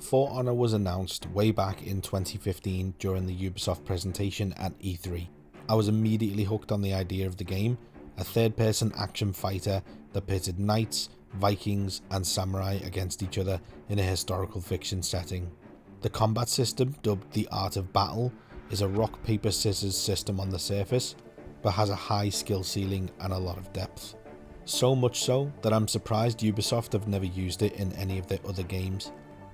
For Honor was announced way back in 2015 during the Ubisoft presentation at E3. I was immediately hooked on the idea of the game, a third-person action fighter that pitted knights, Vikings and samurai against each other in a historical fiction setting. The combat system, dubbed the Art of Battle, is a rock paper scissors system on the surface, but has a high skill ceiling and a lot of depth. So much so that I'm surprised Ubisoft have never used it in any of their other games.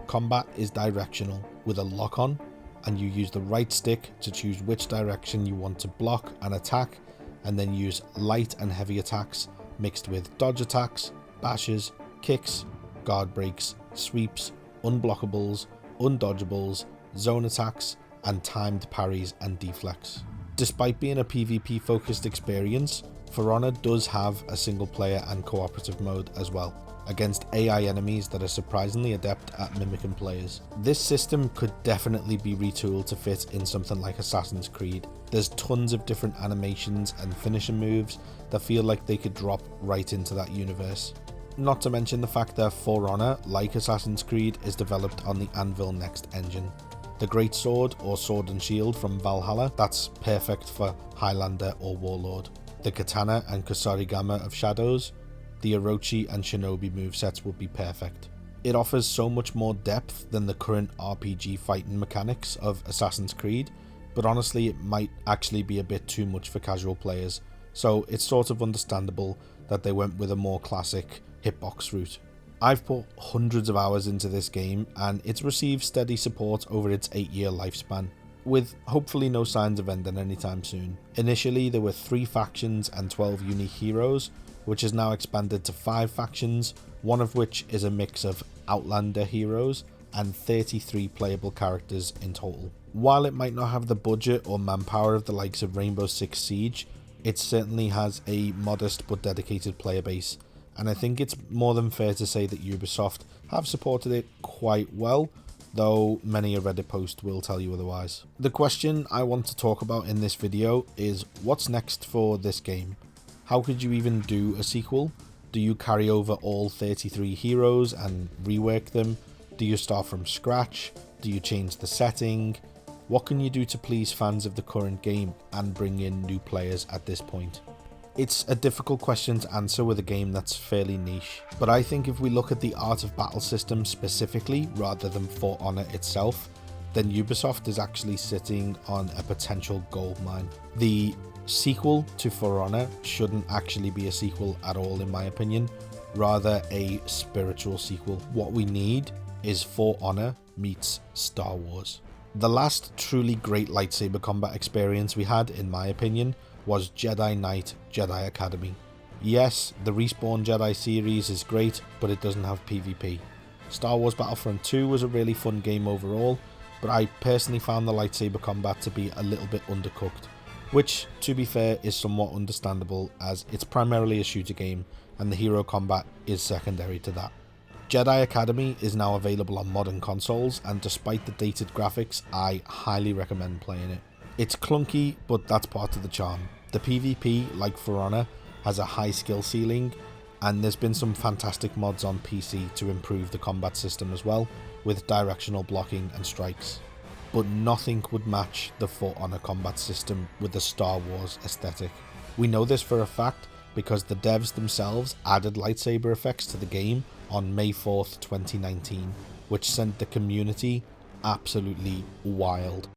Combat is directional with a lock-on, and you use the right stick to choose which direction you want to block and attack, and then use light and heavy attacks mixed with dodge attacks, bashes, kicks, guard breaks, sweeps, unblockables, undodgeables, zone attacks, and timed parries and deflects. Despite being a PvP focused experience, For Honor does have a single player and cooperative mode as well, against AI enemies that are surprisingly adept at mimicking players. This system could definitely be retooled to fit in something like Assassin's Creed. There's tons of different animations and finishing moves that feel like they could drop right into that universe. Not to mention the fact that For Honor, like Assassin's Creed, is developed on the Anvil Next engine. The Great Sword or Sword and Shield from Valhalla, that's perfect for Highlander or Warlord. The Katana and Kusarigama of Shadows, the Orochi and Shinobi movesets would be perfect. It offers so much more depth than the current RPG fighting mechanics of Assassin's Creed, but honestly it might actually be a bit too much for casual players, so it's sort of understandable that they went with a more classic hitbox route. I've put hundreds of hours into this game and it's received steady support over its 8-year lifespan, with hopefully no signs of ending anytime soon. Initially there were 3 factions and 12 unique heroes, which is now expanded to 5 factions, one of which is a mix of Outlander heroes and 33 playable characters in total. While it might not have the budget or manpower of the likes of Rainbow Six Siege, it certainly has a modest but dedicated player base, and I think it's more than fair to say that Ubisoft have supported it quite well, though many a Reddit post will tell you otherwise. The question I want to talk about in this video is what's next for this game? How could you even do a sequel? Do you carry over all 33 heroes and rework them? Do you start from scratch? Do you change the setting? What can you do to please fans of the current game and bring in new players at this point? It's a difficult question to answer with a game that's fairly niche, but I think if we look at the Art of Battle system specifically rather than For Honor itself, then Ubisoft is actually sitting on a potential goldmine. The sequel to For Honor shouldn't actually be a sequel at all in my opinion, rather a spiritual sequel. What we need is For Honor meets Star Wars. The last truly great lightsaber combat experience we had, in my opinion, was Jedi Knight Jedi Academy. Yes, the Respawn Jedi series is great, but it doesn't have PvP. Star Wars Battlefront 2 was a really fun game overall, but I personally found the lightsaber combat to be a little bit undercooked, which, to be fair, is somewhat understandable as it's primarily a shooter game and the hero combat is secondary to that. Jedi Academy is now available on modern consoles, and despite the dated graphics, I highly recommend playing it. It's clunky, but that's part of the charm. The PvP, like For Honor, has a high skill ceiling, and there's been some fantastic mods on PC to improve the combat system as well, with directional blocking and strikes. But nothing would match the For Honor combat system with the Star Wars aesthetic. We know this for a fact because the devs themselves added lightsaber effects to the game on May 4th, 2019, which sent the community absolutely wild.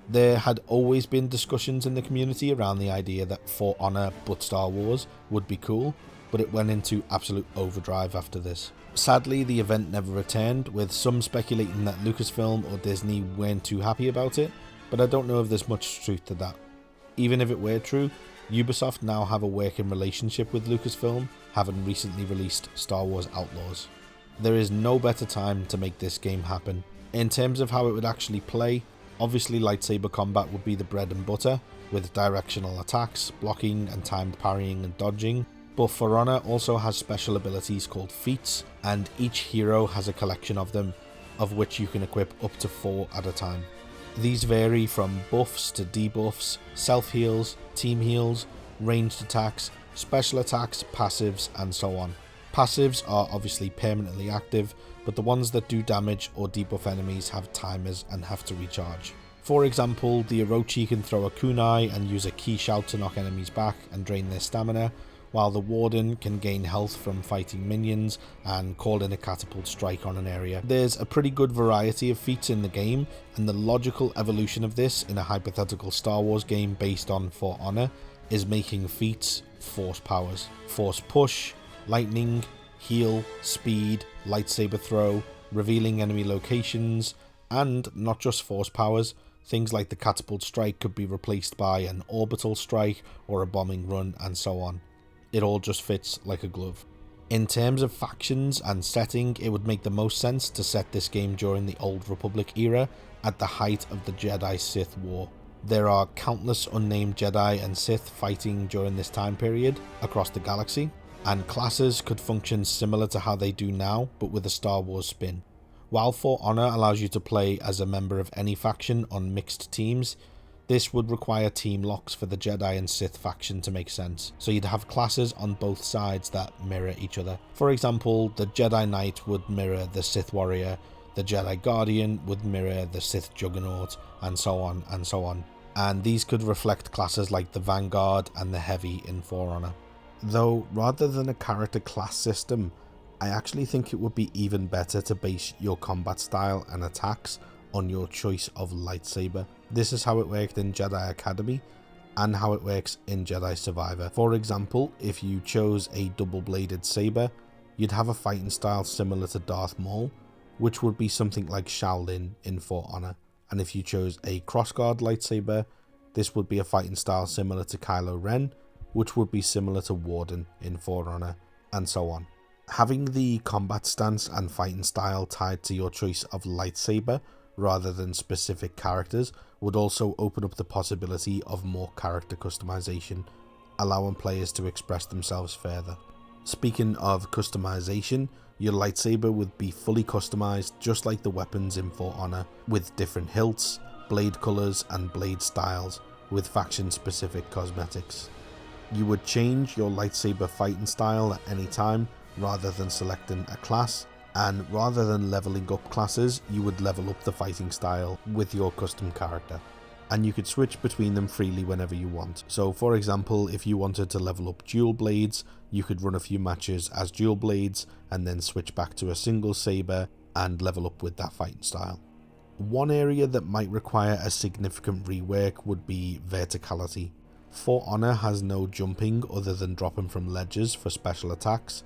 There had always been discussions in the community around the idea that For Honor but Star Wars would be cool, but it went into absolute overdrive after this. Sadly, the event never returned, with some speculating that Lucasfilm or Disney weren't too happy about it, but I don't know if there's much truth to that. Even if it were true, Ubisoft now have a working relationship with Lucasfilm, having recently released Star Wars Outlaws. There is no better time to make this game happen. In terms of how it would actually play, obviously lightsaber combat would be the bread and butter, with directional attacks, blocking and timed parrying and dodging, But For Honor also has special abilities called feats, and each hero has a collection of them, of which you can equip up to 4 at a time. These vary from buffs to debuffs, self-heals, team heals, ranged attacks, special attacks, passives, and so on. Passives are obviously permanently active, but the ones that do damage or debuff enemies have timers and have to recharge. For example, the Orochi can throw a kunai and use a key shout to knock enemies back and drain their stamina, while the Warden can gain health from fighting minions and call in a catapult strike on an area. There's a pretty good variety of feats in the game, and the logical evolution of this in a hypothetical Star Wars game based on For Honor is making feats force powers. Force push, lightning, heal, speed, lightsaber throw, revealing enemy locations, and not just force powers. Things like the catapult strike could be replaced by an orbital strike or a bombing run, and so on. It all just fits like a glove. In terms of factions and setting, it would make the most sense to set this game during the Old Republic era, at the height of the Jedi-Sith War. There are countless unnamed Jedi and Sith fighting during this time period across the galaxy, and classes could function similar to how they do now, but with a Star Wars spin. While For Honor allows you to play as a member of any faction on mixed teams, this would require team locks for the Jedi and Sith faction to make sense, so you'd have classes on both sides that mirror each other. For example, the Jedi Knight would mirror the Sith Warrior, the Jedi Guardian would mirror the Sith Juggernaut, and so on and so on. And these could reflect classes like the Vanguard and the Heavy in For Honor. Though, rather than a character class system, I actually think it would be even better to base your combat style and attacks on your choice of lightsaber. This is how it worked in Jedi Academy and how it works in Jedi Survivor. For example, if you chose a double-bladed saber, you'd have a fighting style similar to Darth Maul, which would be something like Shaolin in For Honor. And if you chose a crossguard lightsaber, this would be a fighting style similar to Kylo Ren, which would be similar to Warden in For Honor, and so on. Having the combat stance and fighting style tied to your choice of lightsaber rather than specific characters would also open up the possibility of more character customization, allowing players to express themselves further. Speaking of customization, your lightsaber would be fully customized just like the weapons in For Honor, with different hilts, blade colors and blade styles, with faction specific cosmetics. You would change your lightsaber fighting style at any time rather than selecting a class, and rather than leveling up classes, you would level up the fighting style with your custom character, and you could switch between them freely whenever you want. So for example, if you wanted to level up dual blades, you could run a few matches as dual blades and then switch back to a single saber and level up with that fighting style. One area that might require a significant rework would be verticality. For Honor has no jumping other than dropping from ledges for special attacks,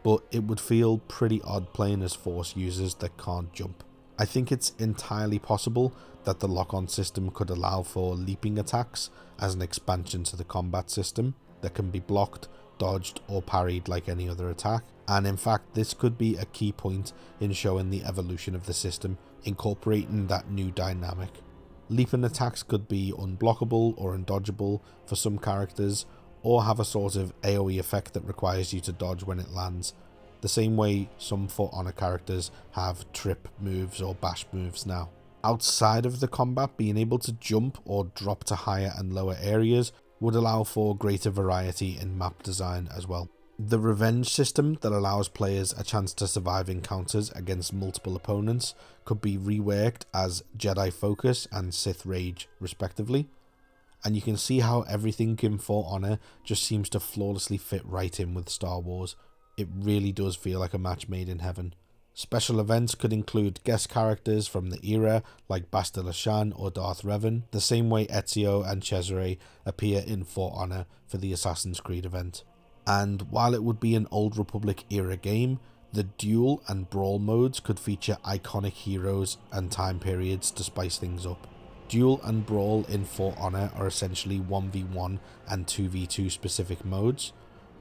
but it would feel pretty odd playing as Force users that can't jump. I think it's entirely possible that the lock-on system could allow for leaping attacks as an expansion to the combat system that can be blocked, dodged or parried like any other attack, and in fact this could be a key point in showing the evolution of the system, incorporating that new dynamic. Leaping attacks could be unblockable or undodgeable for some characters, or have a sort of AoE effect that requires you to dodge when it lands, the same way some For Honor characters have trip moves or bash moves now. Outside of the combat, being able to jump or drop to higher and lower areas would allow for greater variety in map design as well. The revenge system that allows players a chance to survive encounters against multiple opponents could be reworked as Jedi Focus and Sith Rage respectively, and you can see how everything in For Honor just seems to flawlessly fit right in with Star Wars. It really does feel like a match made in heaven. Special events could include guest characters from the era like Bastila Shan or Darth Revan, the same way Ezio and Cesare appear in For Honor for the Assassin's Creed event. And while it would be an Old Republic era game, the duel and brawl modes could feature iconic heroes and time periods to spice things up. Duel and Brawl in For Honor are essentially 1v1 and 2v2 specific modes,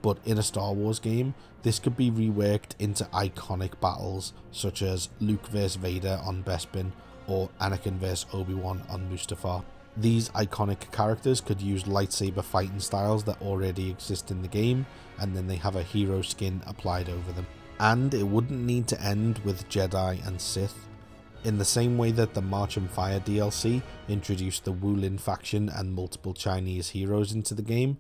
but in a Star Wars game, this could be reworked into iconic battles such as Luke vs Vader on Bespin or Anakin vs Obi-Wan on Mustafar. These iconic characters could use lightsaber fighting styles that already exist in the game, and then they have a hero skin applied over them. And it wouldn't need to end with Jedi and Sith. In the same way that the March and Fire DLC introduced the Wulin faction and multiple Chinese heroes into the game,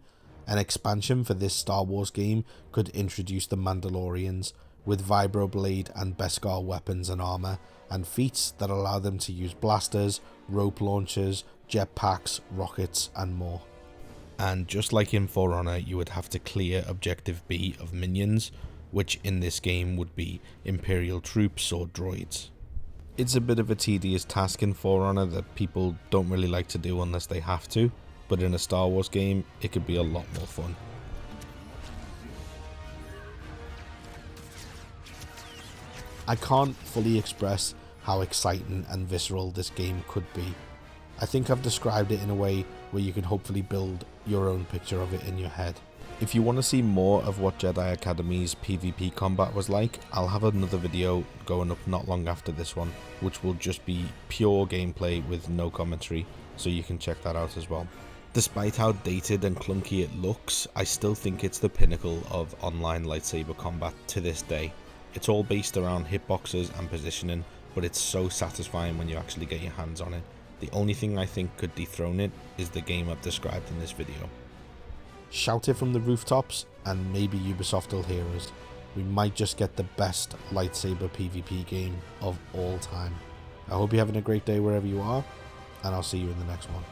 an expansion for this Star Wars game could introduce the Mandalorians, with Vibroblade and Beskar weapons and armor, and feats that allow them to use blasters, rope launchers, jetpacks, rockets, and more. And just like in For Honor, you would have to clear Objective B of minions, which in this game would be Imperial troops or droids. It's a bit of a tedious task in For Honor that people don't really like to do unless they have to, but in a Star Wars game, it could be a lot more fun. I can't fully express how exciting and visceral this game could be. I think I've described it in a way where you can hopefully build your own picture of it in your head. If you want to see more of what Jedi Academy's PvP combat was like, I'll have another video going up not long after this one, which will just be pure gameplay with no commentary, so you can check that out as well. Despite how dated and clunky it looks, I still think it's the pinnacle of online lightsaber combat to this day. It's all based around hitboxes and positioning, but it's so satisfying when you actually get your hands on it. The only thing I think could dethrone it is the game I've described in this video. Shout it from the rooftops, and maybe Ubisoft will hear us. We might just get the best lightsaber PvP game of all time. I hope you're having a great day wherever you are, and I'll see you in the next one.